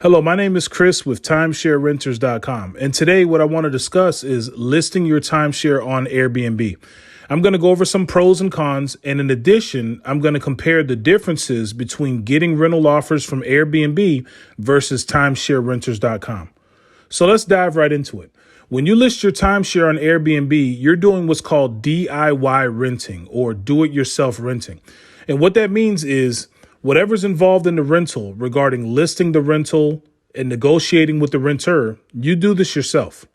Hello, my name is Chris with TimeshareRenters.com. And today what I want to discuss is listing your timeshare on Airbnb. I'm going to go over some pros and cons. And in addition, I'm going to compare the differences between getting rental offers from Airbnb versus TimeshareRenters.com. So let's dive right into it. When you list your timeshare on Airbnb, you're doing what's called DIY renting or do-it-yourself renting. And what that means is whatever's involved in the rental regarding listing the rental and negotiating with the renter, you do this yourself.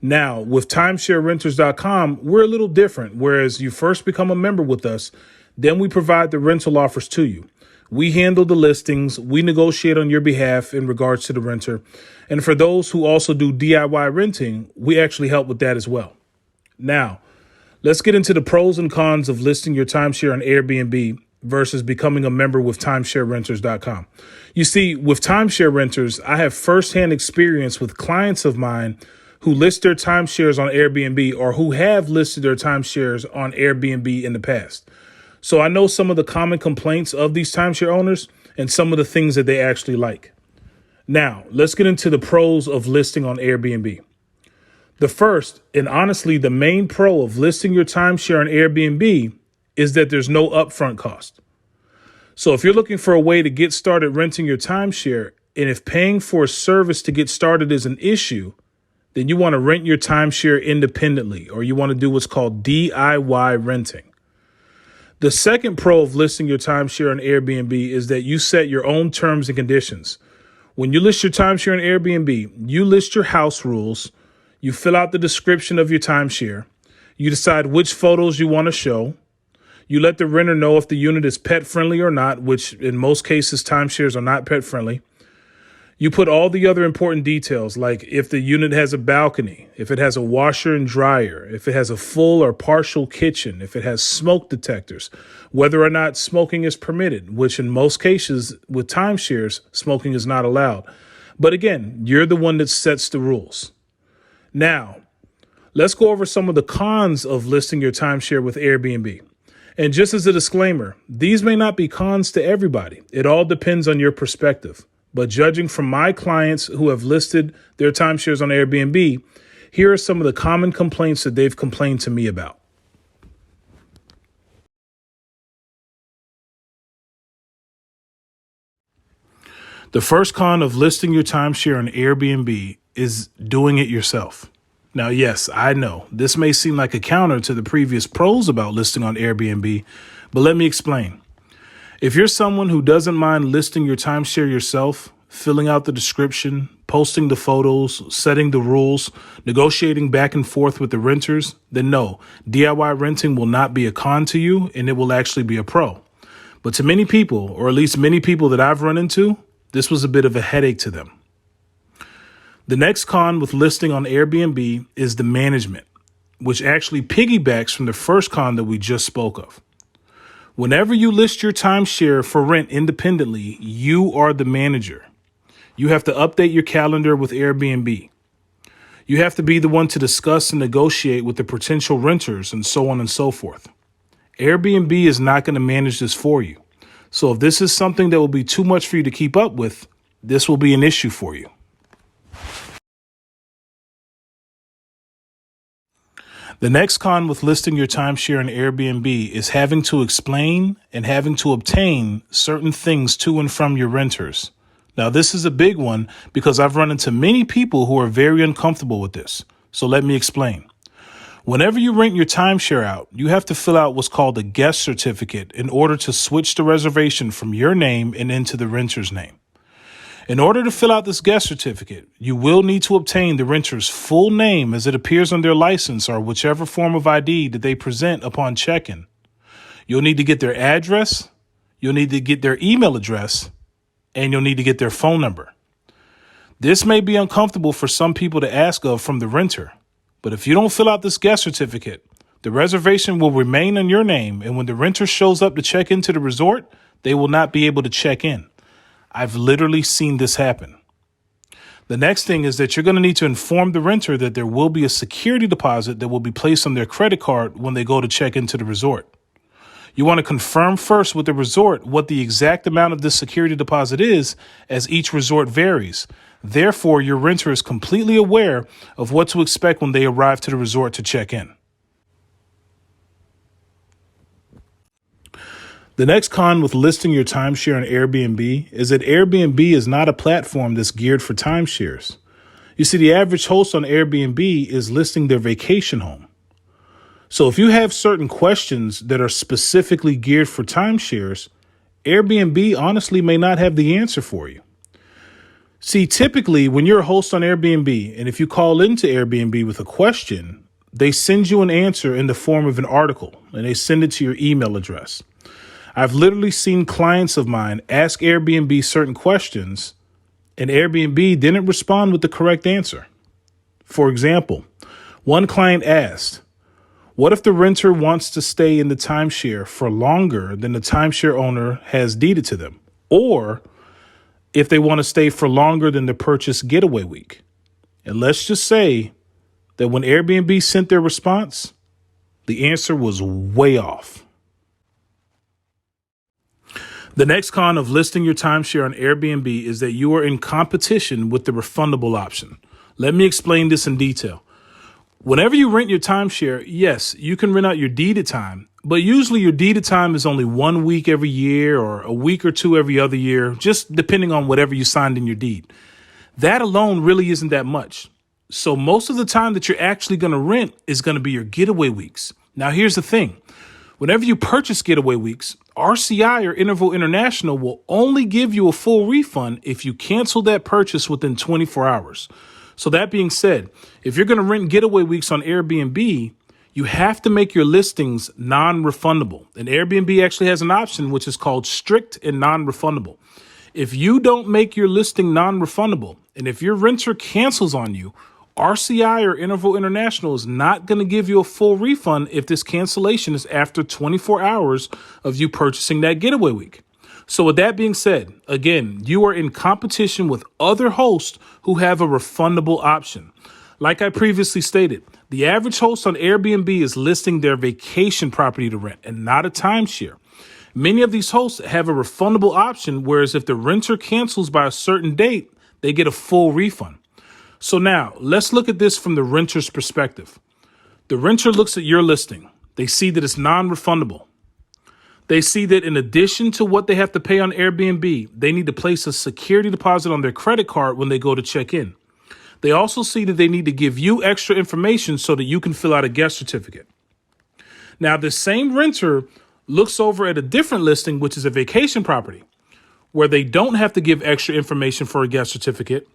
Now, with TimeshareRenters.com, we're a little different. Whereas you first become a member with us, then we provide the rental offers to you. We handle the listings. We negotiate on your behalf in regards to the renter. And for those who also do DIY renting, we actually help with that as well. Now, let's get into the pros and cons of listing your timeshare on Airbnb versus becoming a member with TimeshareRenters.com. You see, with Timeshare Renters, I have firsthand experience with clients of mine who list their timeshares on Airbnb or who have listed their timeshares on Airbnb in the past. So I know some of the common complaints of these timeshare owners and some of the things that they actually like. Now, let's get into the pros of listing on Airbnb. The first, and honestly the main pro of listing your timeshare on Airbnb is that there's no upfront cost. So if you're looking for a way to get started renting your timeshare, and if paying for a service to get started is an issue, then you want to rent your timeshare independently, or you want to do what's called DIY renting. The second pro of listing your timeshare on Airbnb is that you set your own terms and conditions. When you list your timeshare on Airbnb, you list your house rules, you fill out the description of your timeshare, you decide which photos you want to show, you let the renter know if the unit is pet friendly or not, which in most cases timeshares are not pet friendly. You put all the other important details, like if the unit has a balcony, if it has a washer and dryer, if it has a full or partial kitchen, if it has smoke detectors, whether or not smoking is permitted, which in most cases with timeshares, smoking is not allowed. But again, you're the one that sets the rules. Now, let's go over some of the cons of listing your timeshare with Airbnb. And just as a disclaimer, these may not be cons to everybody. It all depends on your perspective. But judging from my clients who have listed their timeshares on Airbnb, here are some of the common complaints that they've complained to me about. The first con of listing your timeshare on Airbnb is doing it yourself. Now, yes, I know this may seem like a counter to the previous pros about listing on Airbnb, but let me explain. If you're someone who doesn't mind listing your timeshare yourself, filling out the description, posting the photos, setting the rules, negotiating back and forth with the renters, then no, DIY renting will not be a con to you and it will actually be a pro. But to many people, or at least many people that I've run into, this was a bit of a headache to them. The next con with listing on Airbnb is the management, which actually piggybacks from the first con that we just spoke of. Whenever you list your timeshare for rent independently, you are the manager. You have to update your calendar with Airbnb. You have to be the one to discuss and negotiate with the potential renters and so on and so forth. Airbnb is not going to manage this for you. So if this is something that will be too much for you to keep up with, this will be an issue for you. The next con with listing your timeshare on Airbnb is having to explain and having to obtain certain things to and from your renters. Now, this is a big one because I've run into many people who are very uncomfortable with this. So let me explain. Whenever you rent your timeshare out, you have to fill out what's called a guest certificate in order to switch the reservation from your name and into the renter's name. In order to fill out this guest certificate, you will need to obtain the renter's full name as it appears on their license or whichever form of ID that they present upon check-in. You'll need to get their address, you'll need to get their email address, and you'll need to get their phone number. This may be uncomfortable for some people to ask of from the renter, but if you don't fill out this guest certificate, the reservation will remain in your name, and when the renter shows up to check into the resort, they will not be able to check in. I've literally seen this happen. The next thing is that you're going to need to inform the renter that there will be a security deposit that will be placed on their credit card when they go to check into the resort. You want to confirm first with the resort what the exact amount of the security deposit is, as each resort varies. Therefore, your renter is completely aware of what to expect when they arrive to the resort to check in. The next con with listing your timeshare on Airbnb is that Airbnb is not a platform that's geared for timeshares. You see, the average host on Airbnb is listing their vacation home. So if you have certain questions that are specifically geared for timeshares, Airbnb honestly may not have the answer for you. See, typically when you're a host on Airbnb, and if you call into Airbnb with a question, they send you an answer in the form of an article, and they send it to your email address. I've literally seen clients of mine ask Airbnb certain questions, and Airbnb didn't respond with the correct answer. For example, one client asked, what if the renter wants to stay in the timeshare for longer than the timeshare owner has deeded to them? Or if they want to stay for longer than the purchase getaway week? And let's just say that when Airbnb sent their response, the answer was way off. The next con of listing your timeshare on Airbnb is that you are in competition with the refundable option. Let me explain this in detail. Whenever you rent your timeshare, yes, you can rent out your deeded time, but usually your deeded time is only 1 week every year or a week or two every other year, just depending on whatever you signed in your deed. That alone really isn't that much. So most of the time that you're actually going to rent is going to be your getaway weeks. Now, here's the thing. Whenever you purchase getaway weeks, RCI or Interval International will only give you a full refund if you cancel that purchase within 24 hours. So that being said, if you're going to rent getaway weeks on Airbnb, you have to make your listings non-refundable. And Airbnb actually has an option which is called strict and non-refundable. If you don't make your listing non-refundable, and if your renter cancels on you, RCI or Interval International is not going to give you a full refund if this cancellation is after 24 hours of you purchasing that getaway week. So with that being said, again, you are in competition with other hosts who have a refundable option. Like I previously stated, the average host on Airbnb is listing their vacation property to rent and not a timeshare. Many of these hosts have a refundable option, whereas if the renter cancels by a certain date, they get a full refund. So now let's look at this from the renter's perspective. The renter looks at your listing. They see that it's non-refundable. They see that in addition to what they have to pay on Airbnb, they need to place a security deposit on their credit card when they go to check in. They also see that they need to give you extra information so that you can fill out a guest certificate. Now, the same renter looks over at a different listing, which is a vacation property, where they don't have to give extra information for a guest certificate.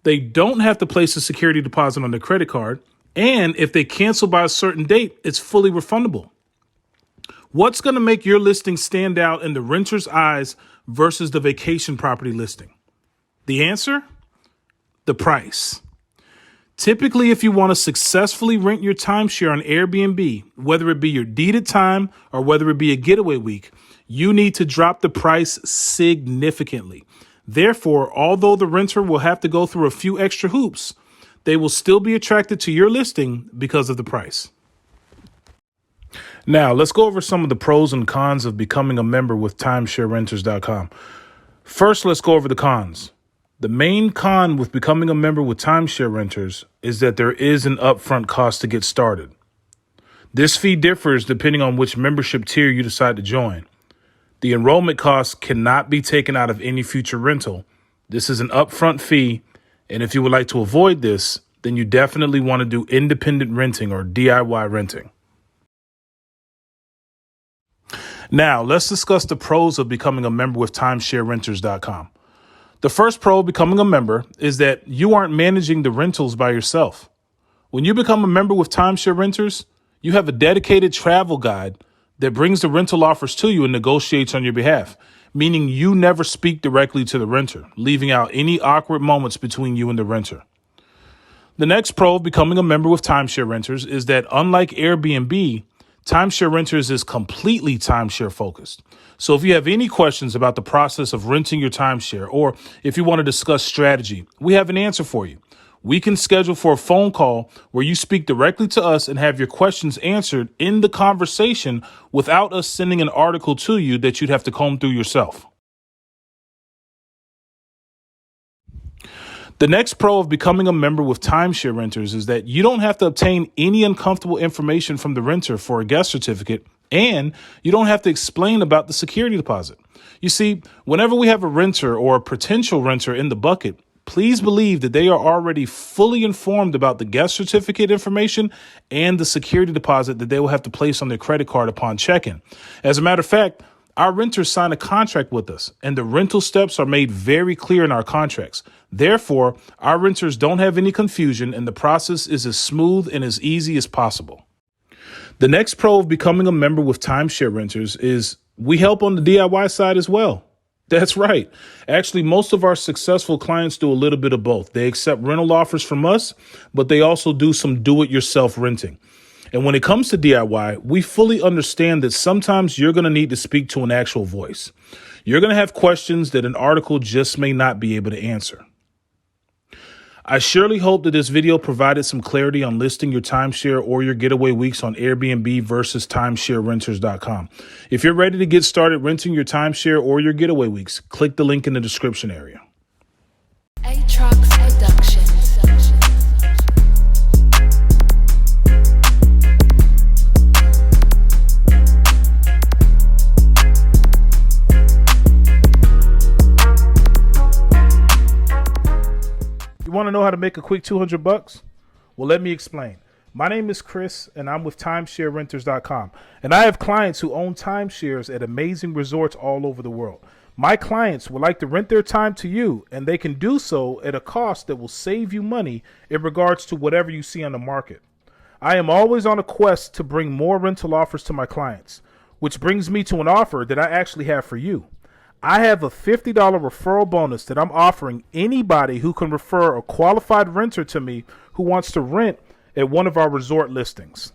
They don't have to place a security deposit on their credit card. And if they cancel by a certain date, it's fully refundable. What's going to make your listing stand out in the renter's eyes versus the vacation property listing? The answer? The price. Typically, if you want to successfully rent your timeshare on Airbnb, whether it be your deeded time or whether it be a getaway week, you need to drop the price significantly. Therefore, although the renter will have to go through a few extra hoops, they will still be attracted to your listing because of the price. Now, let's go over some of the pros and cons of becoming a member with TimeshareRenters.com. First, let's go over the cons. The main con with becoming a member with Timeshare Renters is that there is an upfront cost to get started. This fee differs depending on which membership tier you decide to join. The enrollment cost cannot be taken out of any future rental. This is an upfront fee, and if you would like to avoid this, then you definitely want to do independent renting or DIY renting. Now, let's discuss the pros of becoming a member with TimeshareRenters.com. The first pro of becoming a member is that you aren't managing the rentals by yourself. When you become a member with Timeshare Renters, you have a dedicated travel guide that brings the rental offers to you and negotiates on your behalf, meaning you never speak directly to the renter, leaving out any awkward moments between you and the renter. The next pro of becoming a member with Timeshare Renters is that unlike Airbnb, Timeshare Renters is completely timeshare focused. So if you have any questions about the process of renting your timeshare, or if you want to discuss strategy, we have an answer for you. We can schedule for a phone call where you speak directly to us and have your questions answered in the conversation without us sending an article to you that you'd have to comb through yourself. The next pro of becoming a member with Timeshare Renters is that you don't have to obtain any uncomfortable information from the renter for a guest certificate, and you don't have to explain about the security deposit. You see, whenever we have a renter or a potential renter in the bucket, please believe that they are already fully informed about the guest certificate information and the security deposit that they will have to place on their credit card upon check-in. As a matter of fact, our renters sign a contract with us, and the rental steps are made very clear in our contracts. Therefore, our renters don't have any confusion, and the process is as smooth and as easy as possible. The next pro of becoming a member with Timeshare Renters is we help on the DIY side as well. That's right. Actually, most of our successful clients do a little bit of both. They accept rental offers from us, but they also do some do-it-yourself renting. And when it comes to DIY, we fully understand that sometimes you're going to need to speak to an actual voice. You're going to have questions that an article just may not be able to answer. I surely hope that this video provided some clarity on listing your timeshare or your getaway weeks on Airbnb versus timesharerenters.com. If you're ready to get started renting your timeshare or your getaway weeks, click the link in the description area. You want to know how to make a quick $200? Well, let me explain. My name is Chris, and I'm with timesharerenters.com. And I have clients who own timeshares at amazing resorts all over the world. My clients would like to rent their time to you, and they can do so at a cost that will save you money in regards to whatever you see on the market. I am always on a quest to bring more rental offers to my clients, which brings me to an offer that I actually have for you. I have a $50 referral bonus that I'm offering anybody who can refer a qualified renter to me who wants to rent at one of our resort listings.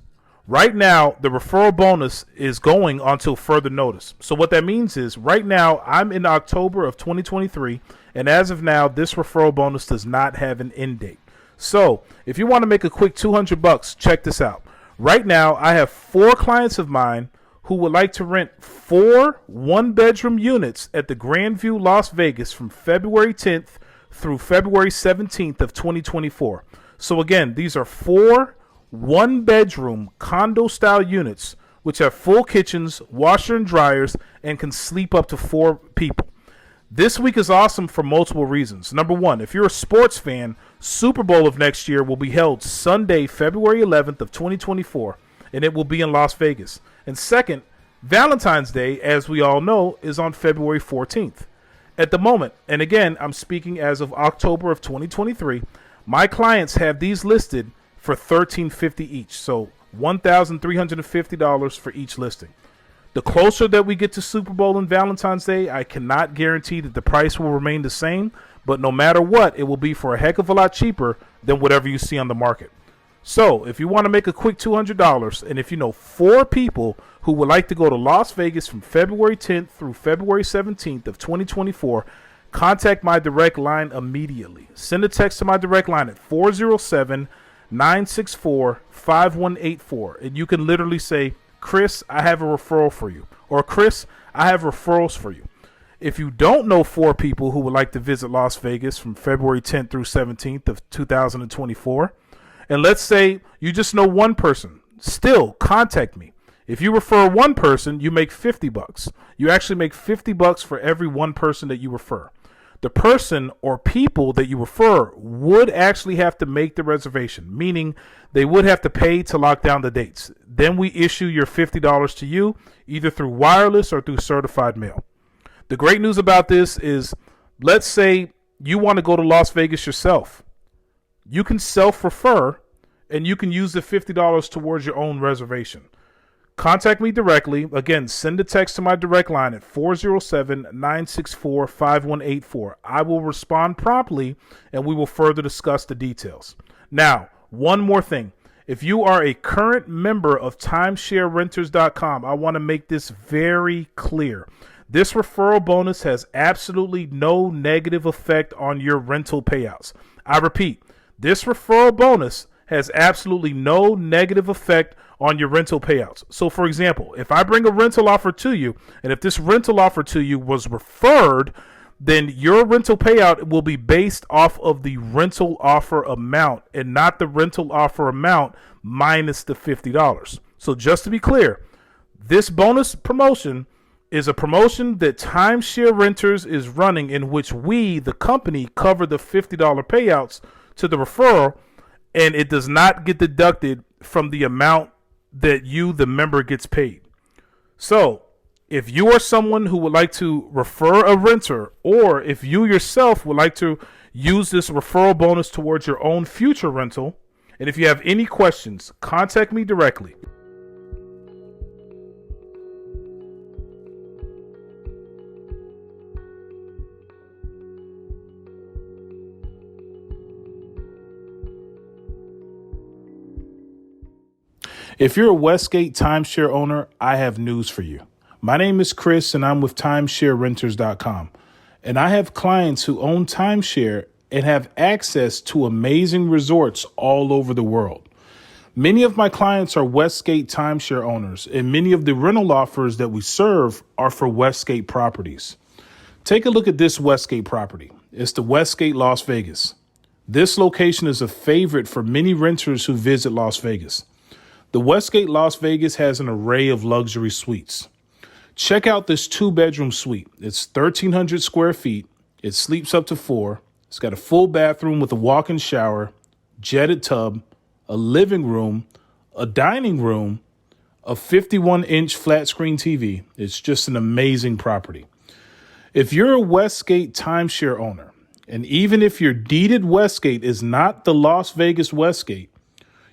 Right now, the referral bonus is going until further notice. So what that means is right now I'm in October of 2023, and as of now, this referral bonus does not have an end date. So if you want to make a quick $200, check this out. Right now, I have 4 clients of mine who would like to rent 4 one-bedroom units at the Grandview Las Vegas from February 10th through February 17th of 2024. So again, these are 4 one-bedroom condo-style units which have full kitchens, washer and dryers, and can sleep up to 4 people. This week is awesome for multiple reasons. Number one, if you're a sports fan, Super Bowl of next year will be held Sunday, February 11th of 2024, and it will be in Las Vegas. And second, Valentine's Day, as we all know, is on February 14th. At the moment, and again, I'm speaking as of October of 2023, my clients have these listed for $1,350 each, so $1,350 for each listing. The closer that we get to Super Bowl and Valentine's Day, I cannot guarantee that the price will remain the same, but no matter what, it will be for a heck of a lot cheaper than whatever you see on the market. So if you want to make a quick $200, and if you know 4 people who would like to go to Las Vegas from February 10th through February 17th of 2024, contact my direct line immediately. Send a text to my direct line at 407-964-5184. And you can literally say, Chris, I have a referral for you. Or Chris, I have referrals for you. If you don't know 4 people who would like to visit Las Vegas from February 10th through 17th of 2024, and let's say you just know 1 person, still contact me. If you refer 1 person, you make $50. You actually make $50 for every 1 person that you refer. The person or people that you refer would actually have to make the reservation, meaning they would have to pay to lock down the dates. Then we issue your $50 to you, either through wireless or through certified mail. The great news about this is, let's say you want to go to Las Vegas yourself. You can self-refer, and you can use the $50 towards your own reservation. Contact me directly. Again, send a text to my direct line at 407-964-5184. I will respond promptly, and we will further discuss the details. Now, one more thing. If you are a current member of timesharerenters.com, I want to make this very clear. This referral bonus has absolutely no negative effect on your rental payouts. I repeat, This referral bonus has absolutely no negative effect on your rental payouts. So for example, if I bring a rental offer to you, and if this rental offer to you was referred, then your rental payout will be based off of the rental offer amount and not the rental offer amount minus the $50. So just to be clear, this bonus promotion is a promotion that Timeshare Renters is running, in which we, the company, cover the $50 payouts to the referral, and it does not get deducted from the amount that you, the member, gets paid. So if you are someone who would like to refer a renter, or if you yourself would like to use this referral bonus towards your own future rental, and if you have any questions, contact me directly. If you're a Westgate timeshare owner, I have news for you. My name is Chris, and I'm with TimeshareRenters.com. And I have clients who own timeshare and have access to amazing resorts all over the world. Many of my clients are Westgate timeshare owners, and many of the rental offers that we serve are for Westgate properties. Take a look at this Westgate property. It's the Westgate Las Vegas. This location is a favorite for many renters who visit Las Vegas. The Westgate Las Vegas has an array of luxury suites. Check out this 2-bedroom suite. It's 1,300 square feet. It sleeps up to 4. It's got a full bathroom with a walk-in shower, jetted tub, a living room, a dining room, a 51-inch flat screen TV. It's just an amazing property. If you're a Westgate timeshare owner, and even if your deeded Westgate is not the Las Vegas Westgate,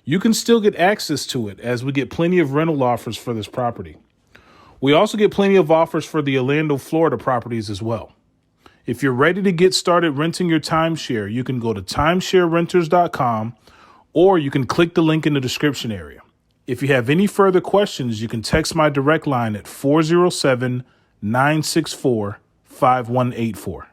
you can still get access to it, as we get plenty of rental offers for this property. We also get plenty of offers for the Orlando, Florida properties as well. If you're ready to get started renting your timeshare, you can go to TimeshareRenters.com, or you can click the link in the description area. If you have any further questions, you can text my direct line at 407-964-5184.